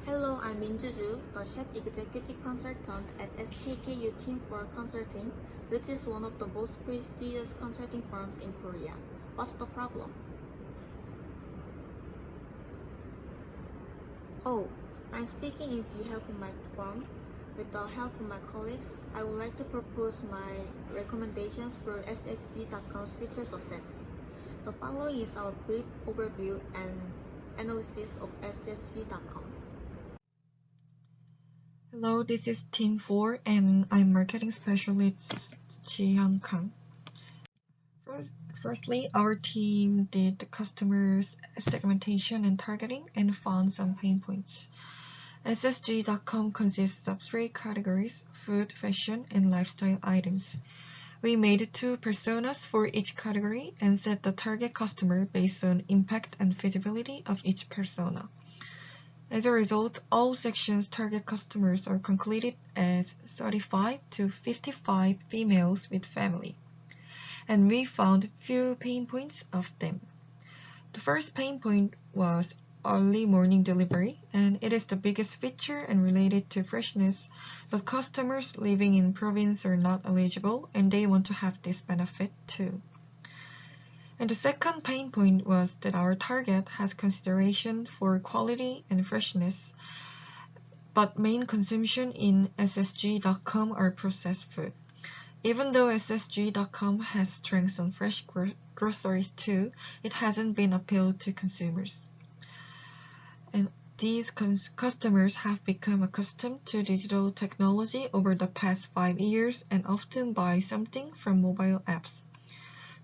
Hello, I'm Minjuju, the Chef Executive Consultant at SKKU Team4 Consulting, which is one of the most prestigious consulting firms in Korea. What's the problem? Oh, I'm speaking in behalf of my firm. With the help of my colleagues, I would like to propose my recommendations for SSG.com's future success. The following is our brief overview and analysis of SSG.com. Hello, this is Team 4 and I'm marketing specialist Ji Hyun Kang. Firstly, our team did the customers segmentation and targeting and found some pain points. SSG.com consists of 3 categories: food, fashion, and lifestyle items. We made 2 personas for each category and set the target customer based on impact and feasibility of each persona. As a result, all sections' target customers are concluded as 35 to 55 females with family, and we found few pain points of them. The first pain point was early morning delivery, and it is the biggest feature and related to freshness, but customers living in province are not eligible and they want to have this benefit too. And the second pain point was that our target has consideration for quality and freshness, but main consumption in SSG.com are processed food. Even though SSG.com has strengths on fresh groceries too, it hasn't been appealed to consumers. And these customers have become accustomed to digital technology over the past 5 years and often buy something from mobile apps.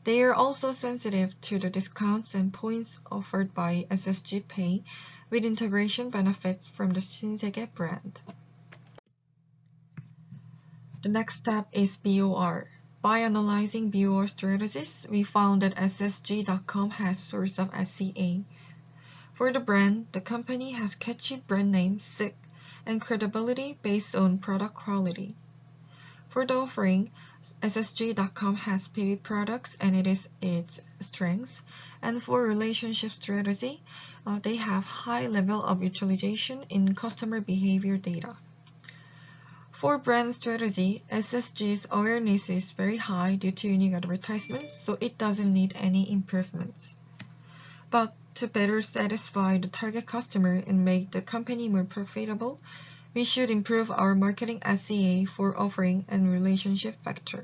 They are also sensitive to the discounts and points offered by SSG Pay with integration benefits from the Shinsegae brand. The next step is BOR. By analyzing BOR strategies, we found that SSG.com has source of SEA. For the brand, the company has catchy brand name SICK and credibility based on product quality. For the offering, SSG.com has PB products and it is its strength. And for relationship strategy, they have high level of utilization in customer behavior data. For brand strategy, SSG's awareness is very high due to unique advertisements, so it doesn't need any improvements. But to better satisfy the target customer and make the company more profitable, we should improve our marketing SEA for offering and relationship factor.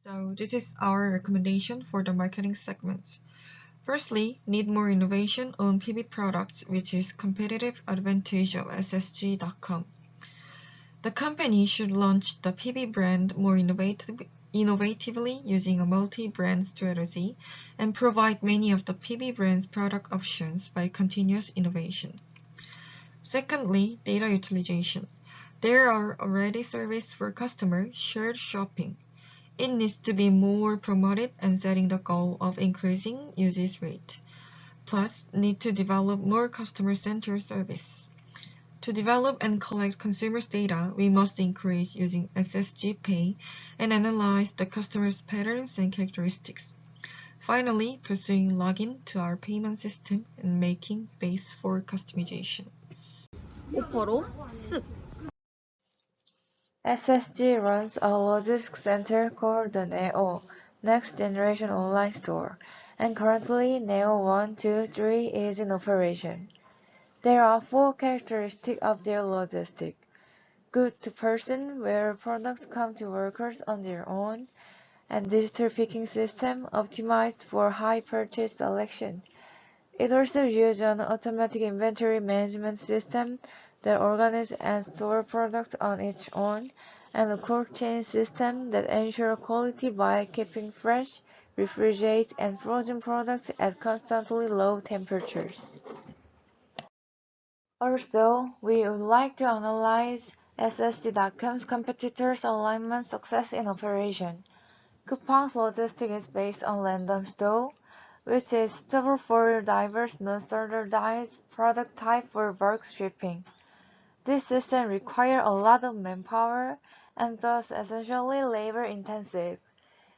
So this is our recommendation for the marketing segments. Firstly, need more innovation on PB products, which is competitive advantage of SSG.com. The company should launch the PB brand more innovatively using a multi-brand strategy and provide many of the PB brand's product options by continuous innovation. Secondly, data utilization. There are already services for customer shared shopping. It needs to be more promoted and setting the goal of increasing usage rate. Plus, need to develop more customer-centered service. To develop and collect consumers' data, we must increase using SSG Pay and analyze the customer's patterns and characteristics. Finally, pursuing login to our payment system and making base for customization. 오퍼로 쓱! SSG runs a logistics center called the NEO, Next Generation Online Store, and currently NEO 1, 2, 3 is in operation. There are 4 characteristics of their logistics: good to person, where products come to workers on their own, and digital picking system optimized for high purchase selection. It also uses an automatic inventory management system that organizes and stores products on its own, and a cold chain system that ensures quality by keeping fresh, refrigerated, and frozen products at constantly low temperatures. Also, we would like to analyze SSG.com's competitors' alignment success in operation. Coupang's logistics is based on random stow, which is suitable for diverse non-standardized product type for bulk shipping. This system requires a lot of manpower and thus essentially labor-intensive.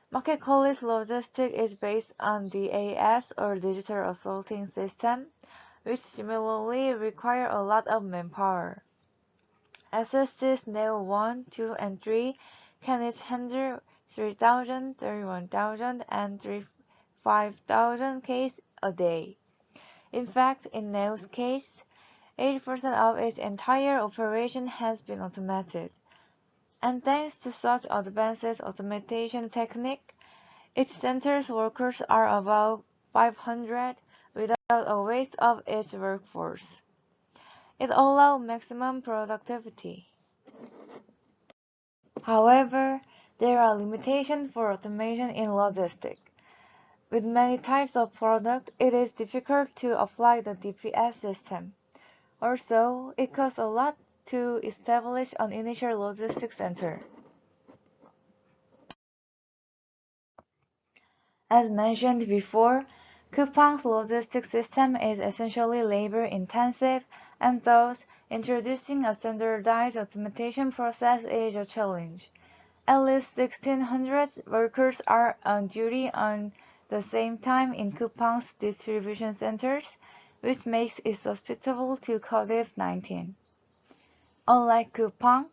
Marketplace logistics is based on DAS or digital assorting system, which similarly require a lot of manpower. SSG's Neo 1, 2, and 3 can each handle 3,000, 31,000, and 35,000 cases a day. In fact, in Neo's case, 80% of its entire operation has been automated. And thanks to such advanced automation technique, its center's workers are about 500 without a waste of its workforce. It allows maximum productivity. However, there are limitations for automation in logistics. With many types of product, it is difficult to apply the DPS system. Also, it costs a lot to establish an initial logistics center. As mentioned before, Coupang's logistics system is essentially labor-intensive, and thus, introducing a standardized automation process is a challenge. At least 1,600 workers are on duty at the same time in Coupang's distribution centers, which makes it susceptible to COVID-19. Unlike Coupang,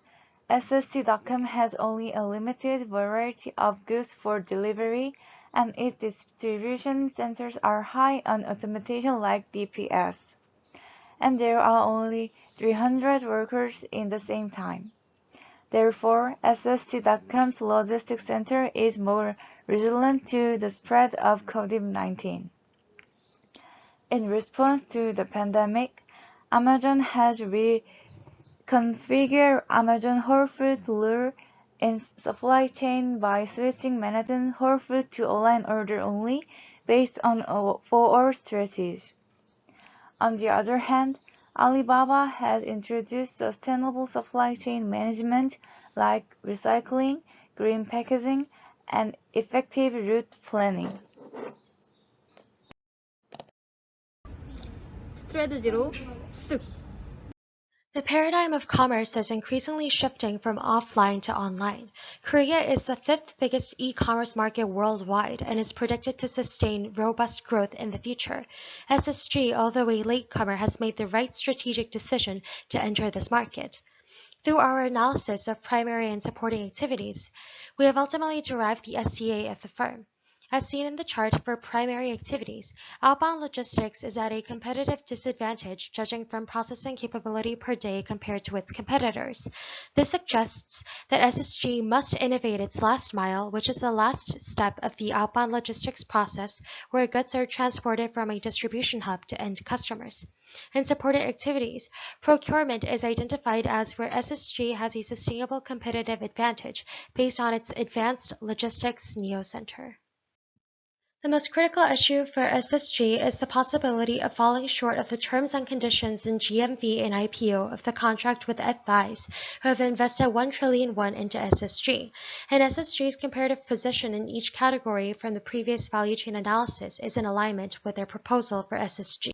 SSG.com has only a limited variety of goods for delivery, and its distribution centers are high on automation like DPS. And there are only 300 workers in the same time. Therefore, SSG.com's logistics center is more resilient to the spread of COVID-19. In response to the pandemic, Amazon has reconfigured Amazon Whole Foods rule in supply chain by switching Manhattan Whole Foods to online order only based on a 4R strategy. On the other hand, Alibaba has introduced sustainable supply chain management like recycling, green packaging, and effective route planning. 스트레트지로 쓱! The paradigm of commerce is increasingly shifting from offline to online. Korea is the fifth biggest e-commerce market worldwide and is predicted to sustain robust growth in the future. SSG, although a latecomer, has made the right strategic decision to enter this market. Through our analysis of primary and supporting activities, we have ultimately derived the SCA of the firm. As seen in the chart for primary activities, outbound logistics is at a competitive disadvantage judging from processing capability per day compared to its competitors. This suggests that SSG must innovate its last mile, which is the last step of the outbound logistics process where goods are transported from a distribution hub to end customers. In supported activities, procurement is identified as where SSG has a sustainable competitive advantage based on its advanced logistics neo-center. The most critical issue for SSG is the possibility of falling short of the terms and conditions in GMV and IPO of the contract with FIs who have invested 1 trillion won into SSG, and SSG's comparative position in each category from the previous value chain analysis is in alignment with their proposal for SSG.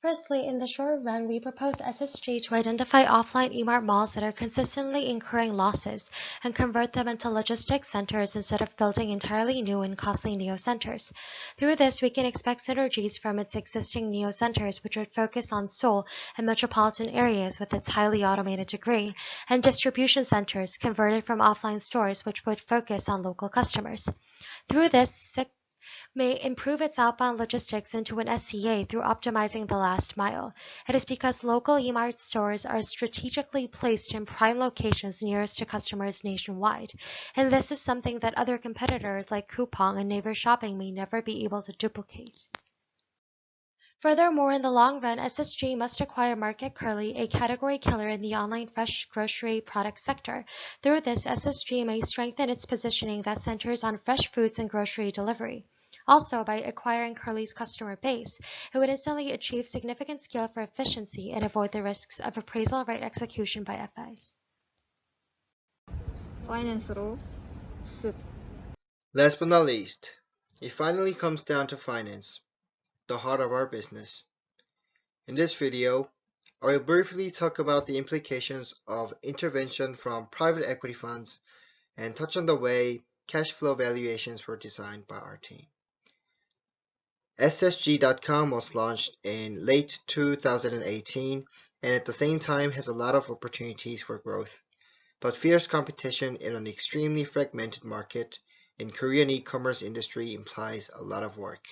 Firstly, in the short run, we propose SSG to identify offline eMart malls that are consistently incurring losses and convert them into logistics centers instead of building entirely new and costly neo-centers. Through this, we can expect synergies from its existing neo-centers, which would focus on Seoul and metropolitan areas with its highly automated degree, and distribution centers converted from offline stores, which would focus on local customers. Through this, may improve its outbound logistics into an SCA through optimizing the last mile. It is because local eMart stores are strategically placed in prime locations nearest to customers nationwide, and this is something that other competitors like Coupang and Naver Shopping may never be able to duplicate. Furthermore, in the long run, SSG must acquire Market Kurly, a category killer in the online fresh grocery product sector. Through this, SSG may strengthen its positioning that centers on fresh foods and grocery delivery. Also, by acquiring Kurly's customer base, it would instantly achieve significant scale for efficiency and avoid the risks of appraisal right execution by FIs. 파이낸스로 쓱! Last but not least, it finally comes down to finance, the heart of our business. In this video, I will briefly talk about the implications of intervention from private equity funds and touch on the way cash flow valuations were designed by our team. SSG.com was launched in late 2018 and at the same time has a lot of opportunities for growth, but fierce competition in an extremely fragmented market in Korean e-commerce industry implies a lot of work.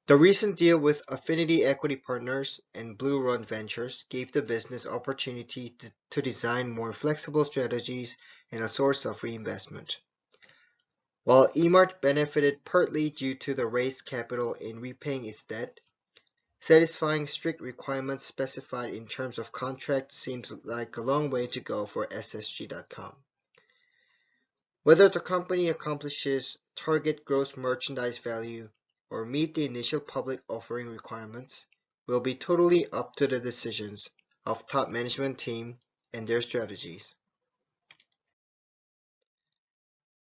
The recent deal with Affinity Equity Partners and Blue Run Ventures gave the business opportunity to design more flexible strategies and a source of reinvestment. While eMart benefited partly due to the raised capital in repaying its debt, satisfying strict requirements specified in terms of contract seems like a long way to go for SSG.com. Whether the company accomplishes target gross merchandise value or meet the initial public offering requirements will be totally up to the decisions of top management team and their strategies.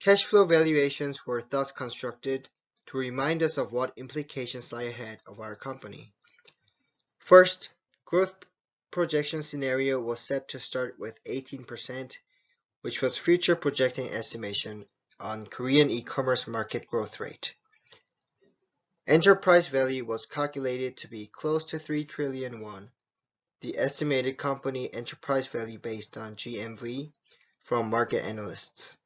Cash flow valuations were thus constructed to remind us of what implications lie ahead of our company. First, growth projection scenario was set to start with 18%, which was future projecting estimation on Korean e-commerce market growth rate. Enterprise value was calculated to be close to 3 trillion won, the estimated company enterprise value based on GMV from market analysts.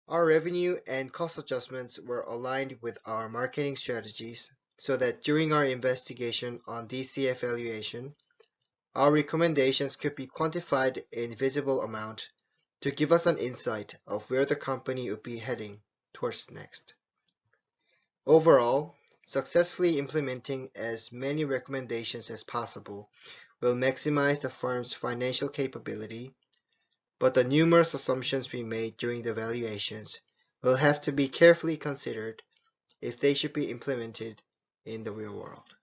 Our revenue and cost adjustments were aligned with our marketing strategies so that during our investigation on DCF valuation, our recommendations could be quantified in visible amount to give us an insight of where the company would be heading towards next. Overall, successfully implementing as many recommendations as possible will maximize the firm's financial capability, but the numerous assumptions we made during the valuations will have to be carefully considered if they should be implemented in the real world.